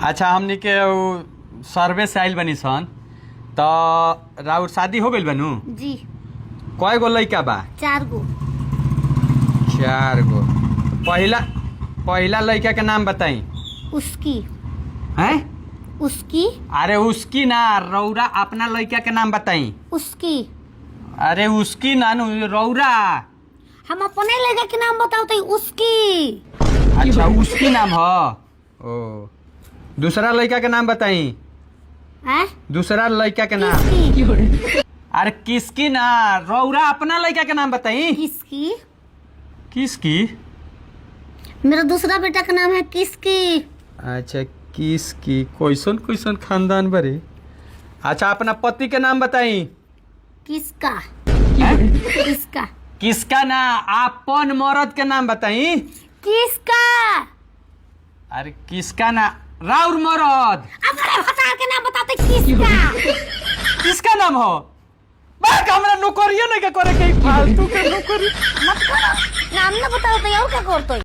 अच्छा हमनी के सर्वे से आइल बनी सन तो राउर शादी हो गइल बनू जी। कय गो लइका बा? 4 गो। 4 गो। पहला लइका के नाम बताई। उसकी। हैं? उसकी। अरे उसकी ना, रौरा अपना लइका के नाम बताई। उसकी। अरे उसकी ना नु, रौरा। हम अपने लड़का के नाम बताओ तो उसकी। अच्छा उसकी नाम हो। ओ दूसरा लड़का के नाम बताई। हैं? दूसरा लड़का के नाम। किसकी? अरे किसकी ना, रौरा अपना लड़का के नाम बताई। किसकी? किसकी? मेरा दूसरा बेटा का नाम है किसकी। अच्छा किसकी, कैसन कैसन खानदान बरे। अच्छा अपना पति के नाम बताई। किसका? हैं? किसका? किसका ना, अपन मर्द के नाम बताई। किसका? अरे किसका ना, राउर मर्द। अपने भतार के नाम बताते किसका? किसका नाम हो? बाक हमरा नौकरियो नहीं के करे के, फालतू के नौकरी मत करो। नाम ना बताओ तो और क्या करते।